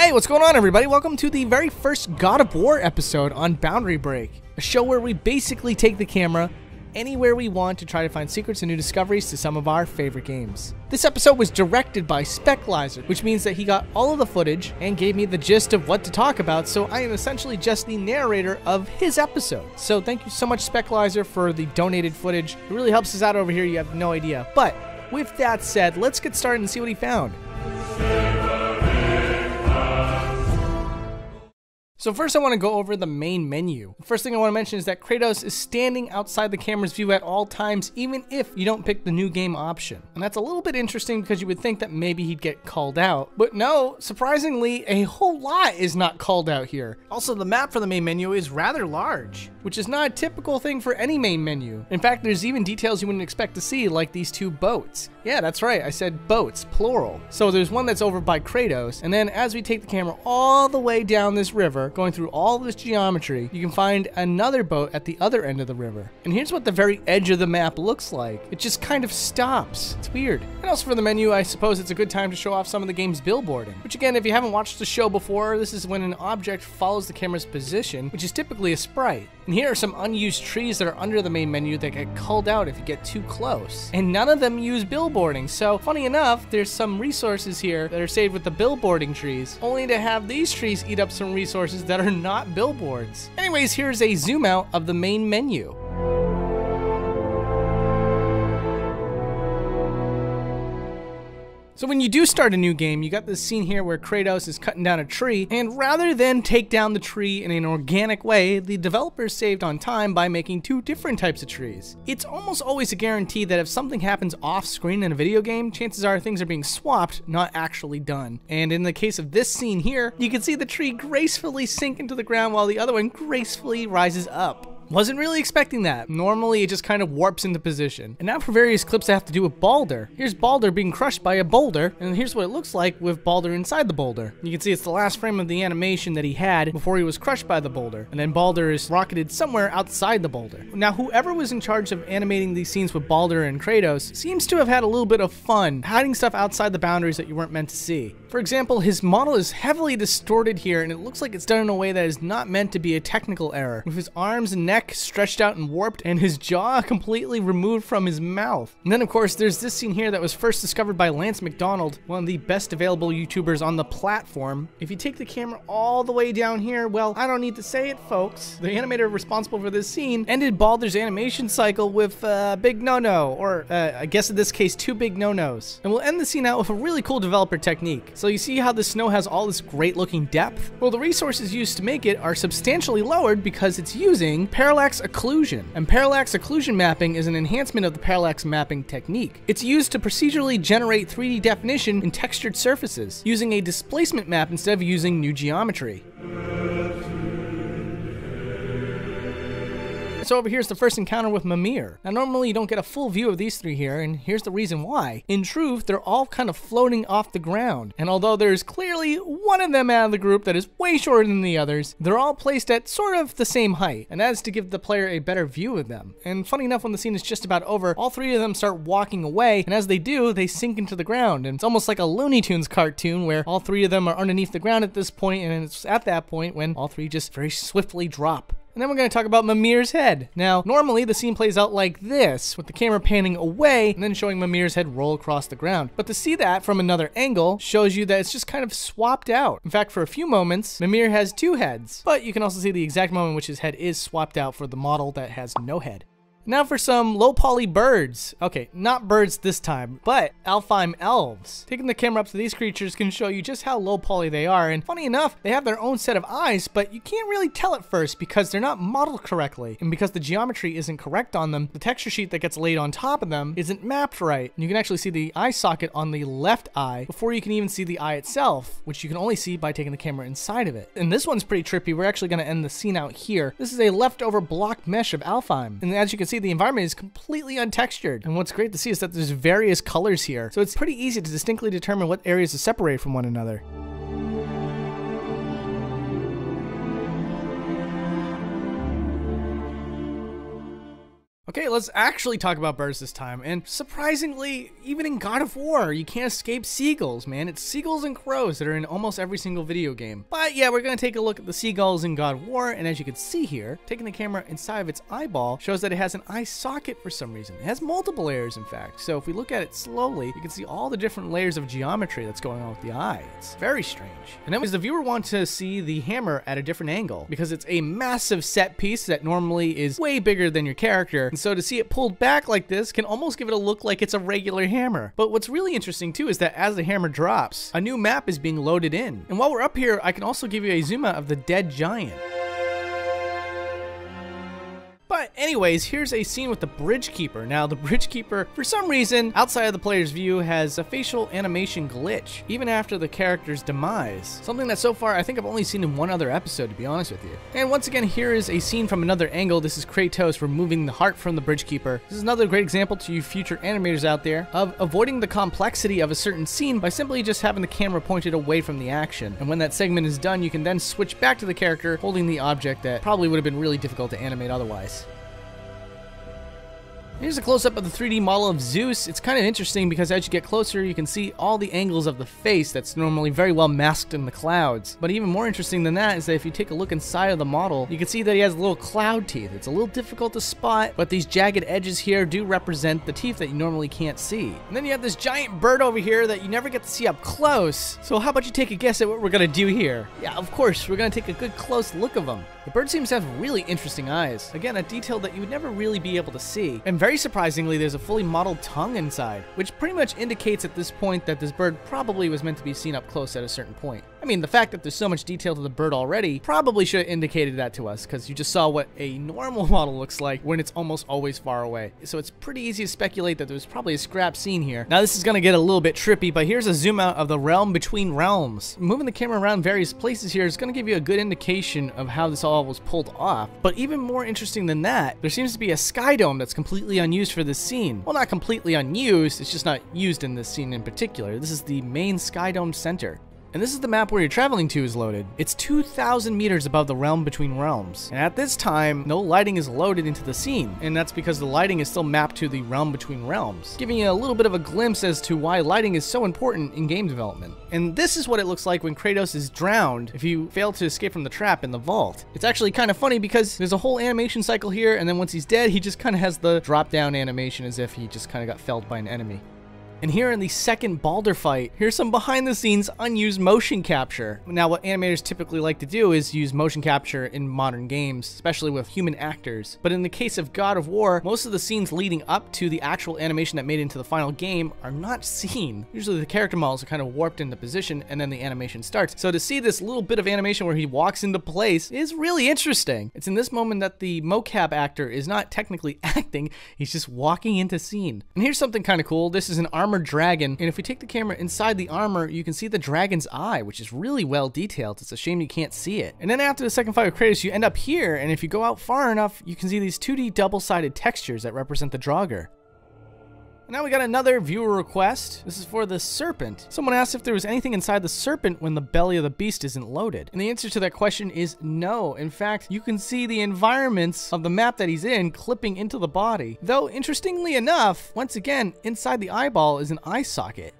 Hey, what's going on, everybody? Welcome to the very first God of War episode on Boundary Break, a show where we basically take the camera anywhere we want to try to find secrets and new discoveries to some of our favorite games. This episode was directed by Speclizer, which means that he got all of the footage and gave me the gist of what to talk about, so I am essentially just the narrator of his episode. So thank you so much, Speclizer, for the donated footage. It really helps us out over here, you have no idea. But with that said, let's get started and see what he found. So first I want to go over the main menu. The first thing I want to mention is that Kratos is standing outside the camera's view at all times, even if you don't pick the new game option. And that's a little bit interesting because you would think that maybe he'd get called out. But no, surprisingly, a whole lot is not called out here. Also, the map for the main menu is rather large, which is not a typical thing for any main menu. In fact, there's even details you wouldn't expect to see, like these two boats. Yeah, that's right, I said boats, plural. So there's one that's over by Kratos, and then as we take the camera all the way down this river, going through all this geometry, you can find another boat at the other end of the river. And here's what the very edge of the map looks like. It just kind of stops. It's weird. And also for the menu, I suppose it's a good time to show off some of the game's billboarding. Which again, if you haven't watched the show before, this is when an object follows the camera's position, which is typically a sprite. And here are some unused trees that are under the main menu that get culled out if you get too close. And none of them use billboarding, so funny enough, there's some resources here that are saved with the billboarding trees, only to have these trees eat up some resources that are not billboards. Anyways, here's a zoom out of the main menu. So when you do start a new game, you got this scene here where Kratos is cutting down a tree, and rather than take down the tree in an organic way, the developers saved on time by making two different types of trees. It's almost always a guarantee that if something happens off screen in a video game, chances are things are being swapped, not actually done. And in the case of this scene here, you can see the tree gracefully sink into the ground while the other one gracefully rises up. Wasn't really expecting that. Normally it just kind of warps into position. And now for various clips that have to do with Baldur. Here's Baldur being crushed by a boulder, and here's what it looks like with Baldur inside the boulder. You can see it's the last frame of the animation that he had before he was crushed by the boulder. And then Baldur is rocketed somewhere outside the boulder. Now whoever was in charge of animating these scenes with Baldur and Kratos seems to have had a little bit of fun hiding stuff outside the boundaries that you weren't meant to see. For example, his model is heavily distorted here, and it looks like it's done in a way that is not meant to be a technical error, with his arms and neck stretched out and warped, and his jaw completely removed from his mouth. And then of course there's this scene here that was first discovered by Lance McDonald, one of the best available YouTubers on the platform. If you take the camera all the way down here, well, I don't need to say it, folks. The animator responsible for this scene ended Baldur's animation cycle with a big no-no, or I guess in this case, two big no-nos. And we'll end the scene out with a really cool developer technique. So you see how the snow has all this great looking depth? Well, the resources used to make it are substantially lowered because it's using parallax occlusion. And parallax occlusion mapping is an enhancement of the parallax mapping technique. It's used to procedurally generate 3D definition in textured surfaces, using a displacement map instead of using new geometry. So over here's the first encounter with Mimir. Now normally you don't get a full view of these three here, and here's the reason why. In truth, they're all kind of floating off the ground. And although there's clearly one of them out of the group that is way shorter than the others, they're all placed at sort of the same height, and that is to give the player a better view of them. And funny enough, when the scene is just about over, all three of them start walking away, and as they do, they sink into the ground. And it's almost like a Looney Tunes cartoon where all three of them are underneath the ground at this point, and it's at that point when all three just very swiftly drop. And then we're going to talk about Mimir's head. Now, normally the scene plays out like this, with the camera panning away and then showing Mimir's head roll across the ground. But to see that from another angle shows you that it's just kind of swapped out. In fact, for a few moments, Mimir has two heads, but you can also see the exact moment in which his head is swapped out for the model that has no head. Now for some low poly birds. Okay, not birds this time, but Alfheim elves. Taking the camera up to these creatures can show you just how low poly they are, and funny enough, they have their own set of eyes, but you can't really tell at first because they're not modeled correctly, and because the geometry isn't correct on them, the texture sheet that gets laid on top of them isn't mapped right. And you can actually see the eye socket on the left eye before you can even see the eye itself, which you can only see by taking the camera inside of it. And this one's pretty trippy. We're actually going to end the scene out here. This is a leftover block mesh of Alfheim, and as you can see, the environment is completely untextured. And what's great to see is that there's various colors here, so it's pretty easy to distinctly determine what areas to separate from one another. Okay, let's actually talk about birds this time, and surprisingly, even in God of War, you can't escape seagulls, man. It's seagulls and crows that are in almost every single video game. But yeah, we're gonna take a look at the seagulls in God of War, and as you can see here, taking the camera inside of its eyeball shows that it has an eye socket for some reason. It has multiple layers, in fact. So if we look at it slowly, you can see all the different layers of geometry that's going on with the eye. It's very strange. And then the viewer wants to see the hammer at a different angle, because it's a massive set piece that normally is way bigger than your character. So to see it pulled back like this can almost give it a look like it's a regular hammer. But what's really interesting too is that as the hammer drops, a new map is being loaded in. And while we're up here, I can also give you a zoom out of the dead giant. But anyways, here's a scene with the bridge keeper. Now the bridge keeper, for some reason, outside of the player's view, has a facial animation glitch, even after the character's demise. Something that so far I think I've only seen in one other episode, to be honest with you. And once again, here is a scene from another angle. This is Kratos removing the heart from the bridge keeper. This is another great example to you future animators out there of avoiding the complexity of a certain scene by simply just having the camera pointed away from the action. And when that segment is done, you can then switch back to the character holding the object that probably would have been really difficult to animate otherwise. Here's a close-up of the 3D model of Zeus. It's kind of interesting because as you get closer, you can see all the angles of the face that's normally very well masked in the clouds. But even more interesting than that is that if you take a look inside of the model, you can see that he has little cloud teeth. It's a little difficult to spot, but these jagged edges here do represent the teeth that you normally can't see. And then you have this giant bird over here that you never get to see up close. So how about you take a guess at what we're gonna do here? Yeah, of course, we're gonna take a good close look of him. The bird seems to have really interesting eyes. Again, a detail that you would never really be able to see. And very surprisingly, there's a fully modeled tongue inside, which pretty much indicates at this point that this bird probably was meant to be seen up close at a certain point. I mean, the fact that there's so much detail to the bird already probably should have indicated that to us, because you just saw what a normal model looks like when it's almost always far away. So it's pretty easy to speculate that there's probably a scrap scene here. Now this is going to get a little bit trippy, but here's a zoom out of the realm between realms. Moving the camera around various places here is going to give you a good indication of how this all was pulled off. But even more interesting than that, there seems to be a sky dome that's completely unused for this scene. Well, not completely unused, it's just not used in this scene in particular. This is the main sky dome center. And this is the map where you're traveling to is loaded. It's 2,000 meters above the realm between realms. And at this time, no lighting is loaded into the scene. And that's because the lighting is still mapped to the realm between realms, giving you a little bit of a glimpse as to why lighting is so important in game development. And this is what it looks like when Kratos is drowned if you fail to escape from the trap in the vault. It's actually kind of funny because there's a whole animation cycle here, and then once he's dead, he just kind of has the drop down animation as if he just kind of got felled by an enemy. And here in the second Baldur fight, here's some behind the scenes unused motion capture. Now what animators typically like to do is use motion capture in modern games, especially with human actors. But in the case of God of War, most of the scenes leading up to the actual animation that made it into the final game are not seen. Usually the character models are kind of warped into position and then the animation starts. So to see this little bit of animation where he walks into place is really interesting. It's in this moment that the mocap actor is not technically acting, he's just walking into scene. And here's something kind of cool. This is an armored dragon, and if we take the camera inside the armor, you can see the dragon's eye, which is really well detailed. It's a shame you can't see it. And then after the second fight with Kratos, you end up here, and if you go out far enough, you can see these 2D double-sided textures that represent the Draugr. Now we got another viewer request. This is for the serpent. Someone asked if there was anything inside the serpent when the belly of the beast isn't loaded. And the answer to that question is no. In fact, you can see the environments of the map that he's in clipping into the body. Though, interestingly enough, once again, inside the eyeball is an eye socket.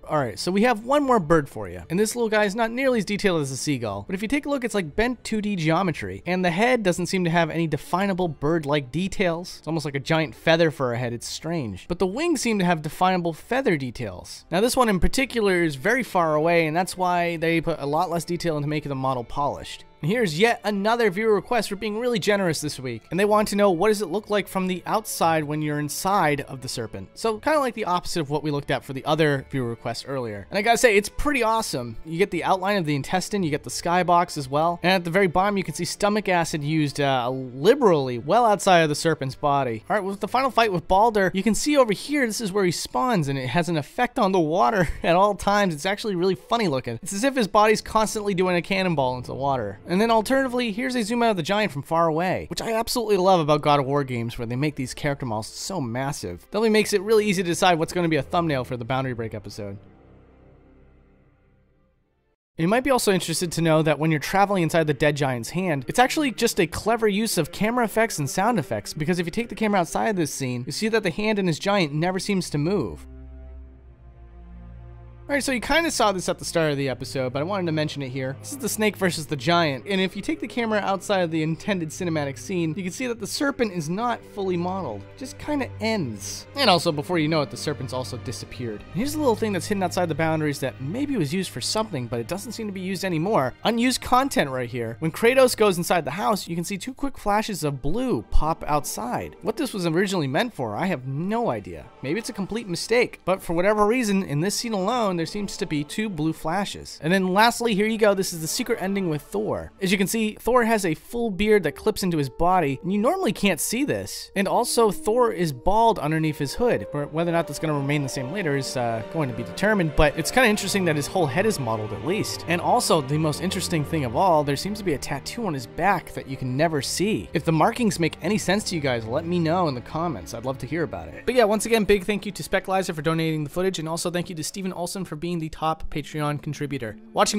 Alright, so we have one more bird for you. And this little guy is not nearly as detailed as a seagull, but if you take a look, it's like bent 2D geometry. And the head doesn't seem to have any definable bird-like details. It's almost like a giant feather for a head. It's strange. But the wings seem to have definable feather details. Now this one in particular is very far away, and that's why they put a lot less detail into making the model polished. And here's yet another viewer request for being really generous this week. And they want to know, what does it look like from the outside when you're inside of the serpent? So kind of like the opposite of what we looked at for the other viewer request earlier. And I gotta say, it's pretty awesome. You get the outline of the intestine, you get the skybox as well. And at the very bottom, you can see stomach acid used liberally well outside of the serpent's body. All right, with the final fight with Baldur, you can see over here, this is where he spawns, and it has an effect on the water at all times. It's actually really funny looking. It's as if his body's constantly doing a cannonball into the water. And then alternatively, here's a zoom out of the giant from far away, which I absolutely love about God of War games where they make these character models so massive. That only makes it really easy to decide what's going to be a thumbnail for the Boundary Break episode. And you might be also interested to know that when you're traveling inside the dead giant's hand, it's actually just a clever use of camera effects and sound effects, because if you take the camera outside this scene, you see that the hand in his giant never seems to move. Alright, so you kind of saw this at the start of the episode, but I wanted to mention it here. This is the snake versus the giant, and if you take the camera outside of the intended cinematic scene, you can see that the serpent is not fully modeled. It just kind of ends. And also, before you know it, the serpent's also disappeared. And here's a little thing that's hidden outside the boundaries that maybe was used for something, but it doesn't seem to be used anymore. Unused content right here. When Kratos goes inside the house, you can see 2 quick flashes of blue pop outside. What this was originally meant for, I have no idea. Maybe it's a complete mistake, but for whatever reason, in this scene alone, there seems to be 2 blue flashes. And then lastly, here you go, this is the secret ending with Thor. As you can see, Thor has a full beard that clips into his body, and you normally can't see this. And also, Thor is bald underneath his hood. Whether or not that's going to remain the same later is going to be determined, but it's kind of interesting that his whole head is modeled at least. And also, the most interesting thing of all, there seems to be a tattoo on his back that you can never see. If the markings make any sense to you guys, let me know in the comments. I'd love to hear about it. But yeah, once again, big thank you to Spectlizer for donating the footage, and also thank you to Steven Olson for being the top Patreon contributor. Watching